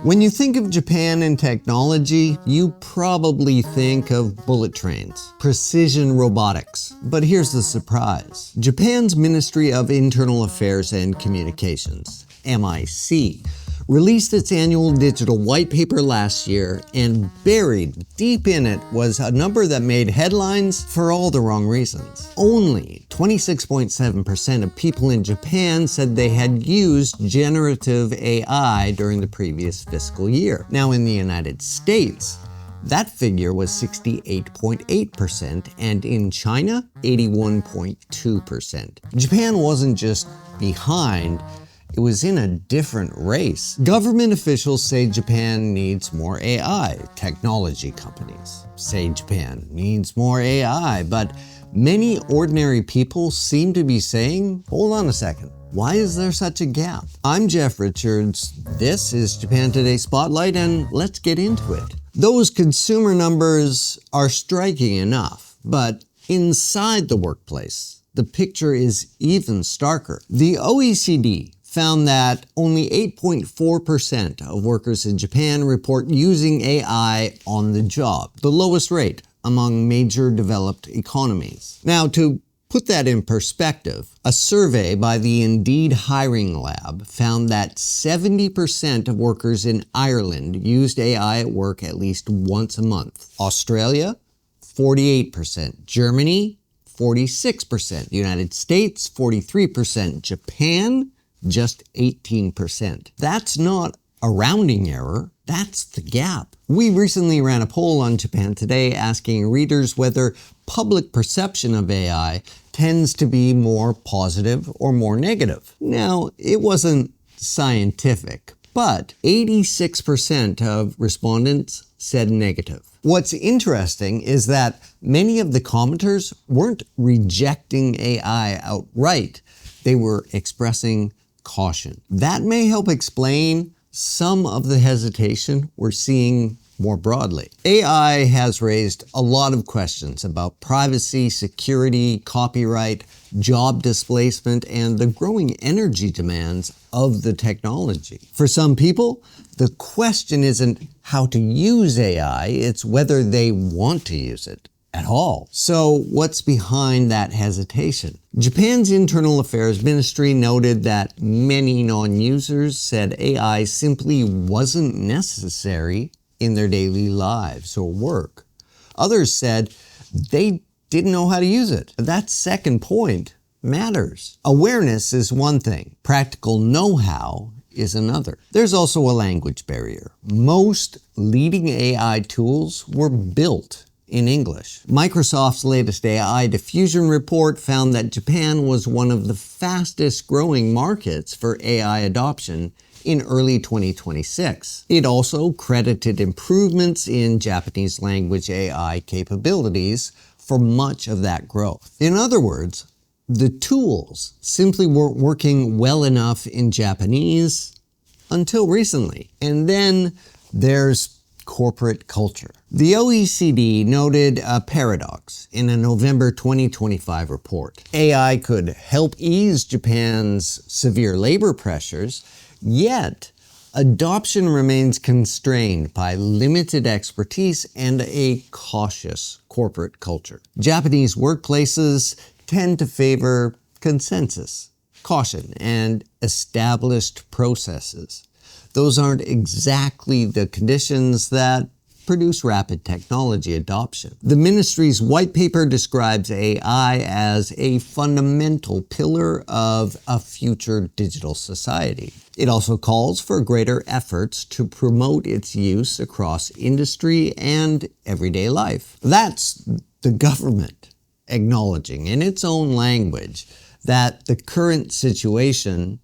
When you think of Japan and technology, you probably think of bullet trains, precision robotics. But here's the surprise. Japan's Ministry of Internal Affairs and Communications, MIC, released its annual digital white paper last year, and buried deep in it was a number that made headlines for all the wrong reasons. Only 26.7% of people in Japan said they had used generative AI during the previous fiscal year. Now, in the United States, that figure was 68.8%, and in China, 81.2%. Japan wasn't just behind, it was in a different race. Government officials say Japan needs more AI. Technology companies say Japan needs more AI, but many ordinary people seem to be saying, hold on a second, why is there such a gap? I'm Jeff Richards, this is Japan Today Spotlight, and let's get into it. Those consumer numbers are striking enough, but inside the workplace, the picture is even starker. The OECD found that only 8.4% of workers in Japan report using AI on the job, the lowest rate among major developed economies. Now, to put that in perspective, a survey by the Indeed Hiring Lab found that 70% of workers in Ireland used AI at work at least once a month. Australia, 48%. Germany, 46%. United States, 43%. Japan, just 18%. That's not a rounding error, that's the gap. We recently ran a poll on Japan Today asking readers whether public perception of AI tends to be more positive or more negative. Now, it wasn't scientific, but 86% of respondents said negative. What's interesting is that many of the commenters weren't rejecting AI outright. They were expressing caution. That may help explain some of the hesitation we're seeing more broadly. AI has raised a lot of questions about privacy, security, copyright, job displacement, and the growing energy demands of the technology. For some people, the question isn't how to use AI, it's whether they want to use it at all. So what's behind that hesitation? Japan's Internal Affairs Ministry noted that many non-users said AI simply wasn't necessary in their daily lives or work. Others said they didn't know how to use it. That second point matters. Awareness is one thing, practical know-how is another. There's also a language barrier. Most leading AI tools were built in English. Microsoft's latest AI diffusion report found that Japan was one of the fastest growing markets for AI adoption in early 2026. It also credited improvements in Japanese language AI capabilities for much of that growth. In other words, the tools simply weren't working well enough in Japanese until recently. And then there's corporate culture. The OECD noted a paradox in a November 2025 report. AI could help ease Japan's severe labor pressures, yet adoption remains constrained by limited expertise and a cautious corporate culture. Japanese workplaces tend to favor consensus, caution, and established processes. Those aren't exactly the conditions that produce rapid technology adoption. The ministry's white paper describes AI as a fundamental pillar of a future digital society. It also calls for greater efforts to promote its use across industry and everyday life. That's the government acknowledging in its own language that the current situation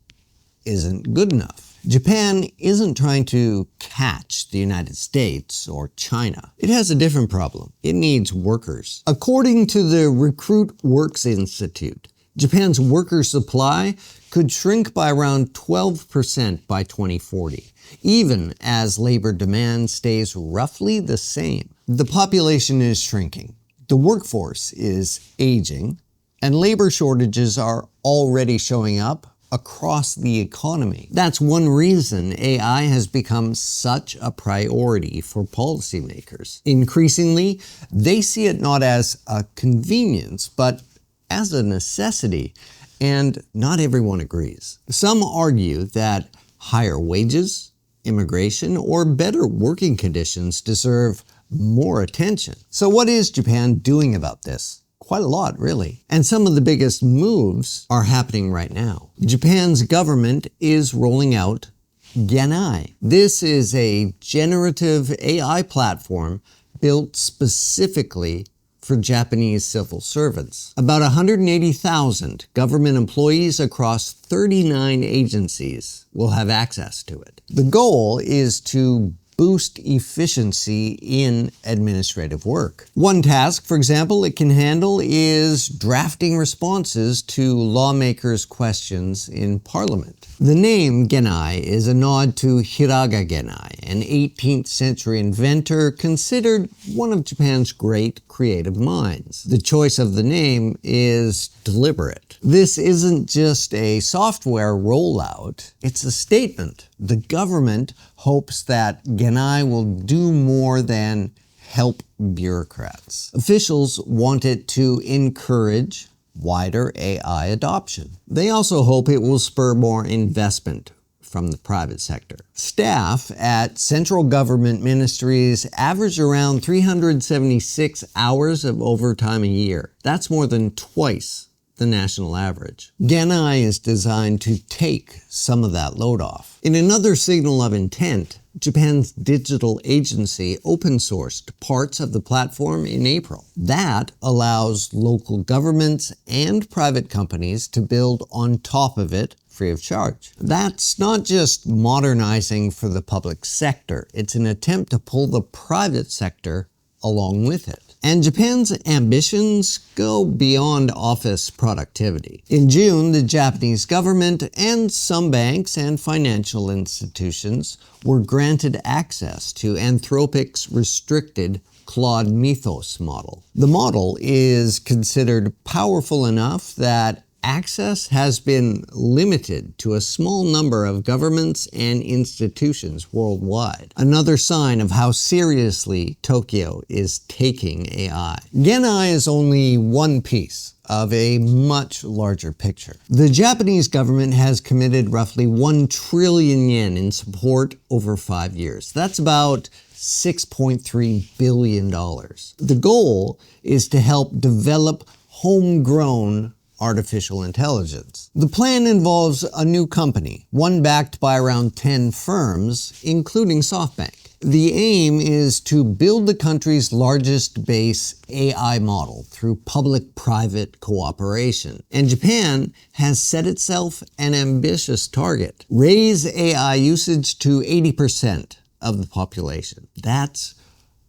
isn't good enough. Japan isn't trying to catch the United States or China. It has a different problem. It needs workers. According to the Recruit Works Institute, Japan's worker supply could shrink by around 12% by 2040, even as labor demand stays roughly the same. The population is shrinking, the workforce is aging, and labor shortages are already showing up across the economy. That's one reason AI has become such a priority for policymakers. Increasingly, they see it not as a convenience, but as a necessity, and not everyone agrees. Some argue that higher wages, immigration, or better working conditions deserve more attention. So what is Japan doing about this? Quite a lot, really. And some of the biggest moves are happening right now. Japan's government is rolling out Genai. This is a generative AI platform built specifically for Japanese civil servants. About 180,000 government employees across 39 agencies will have access to it. The goal is to boost efficiency in administrative work. One task, for example, it can handle is drafting responses to lawmakers' questions in Parliament. The name Genai is a nod to Hiraga Genai, an 18th century inventor considered one of Japan's great creative minds. The choice of the name is deliberate. This isn't just a software rollout, it's a statement. The government hopes that Genai will do more than help bureaucrats. Officials want it to encourage wider AI adoption. They also hope it will spur more investment from the private sector. Staff at central government ministries average around 376 hours of overtime a year. That's more than twice the national average. Genai is designed to take some of that load off. In another signal of intent, Japan's digital agency open-sourced parts of the platform in April. That allows local governments and private companies to build on top of it free of charge. That's not just modernizing for the public sector, it's an attempt to pull the private sector along with it. And Japan's ambitions go beyond office productivity. In June, the Japanese government and some banks and financial institutions were granted access to Anthropic's restricted Claude Mythos model. The model is considered powerful enough that access has been limited to a small number of governments and institutions worldwide. Another sign of how seriously Tokyo is taking AI. Genai is only one piece of a much larger picture. The Japanese government has committed roughly 1 trillion yen in support over 5 years. That's about $6.3 billion. The goal is to help develop homegrown artificial intelligence. The plan involves a new company, one backed by around 10 firms, including SoftBank. The aim is to build the country's largest base AI model through public-private cooperation. And Japan has set itself an ambitious target: raise AI usage to 80% of the population. That's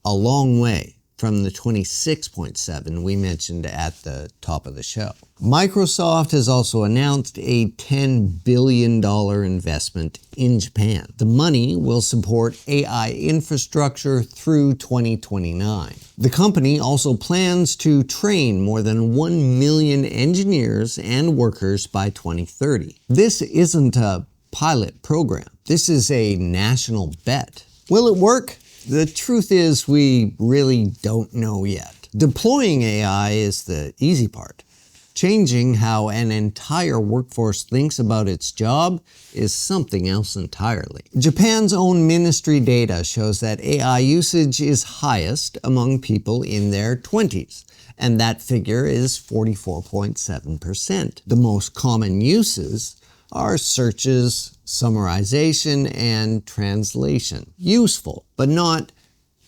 a long way from the 26.7 we mentioned at the top of the show. Microsoft has also announced a $10 billion investment in Japan. The money will support AI infrastructure through 2029. The company also plans to train more than 1 million engineers and workers by 2030. This isn't a pilot program. This is a national bet. Will it work? The truth is, we really don't know yet. Deploying AI is the easy part. Changing how an entire workforce thinks about its job is something else entirely. Japan's own ministry data shows that AI usage is highest among people in their 20s, and that figure is 44.7%. The most common uses are searches, summarization, and translation. Useful, but not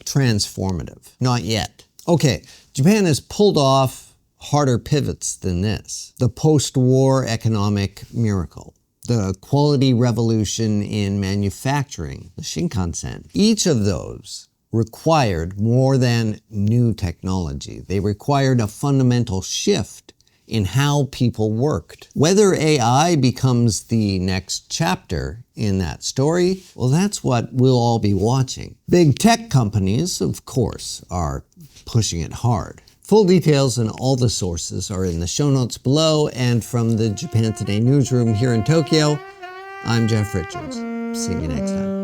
transformative. Not yet. Okay, Japan has pulled off harder pivots than this. The post-war economic miracle, the quality revolution in manufacturing, the Shinkansen. Each of those required more than new technology. They required a fundamental shift in how people worked. Whether AI becomes the next chapter in that story, well, that's what we'll all be watching. Big tech companies, of course, are pushing it hard. Full details and all the sources are in the show notes below, and from the Japan Today newsroom here in Tokyo, I'm Jeff Richards. See you next time.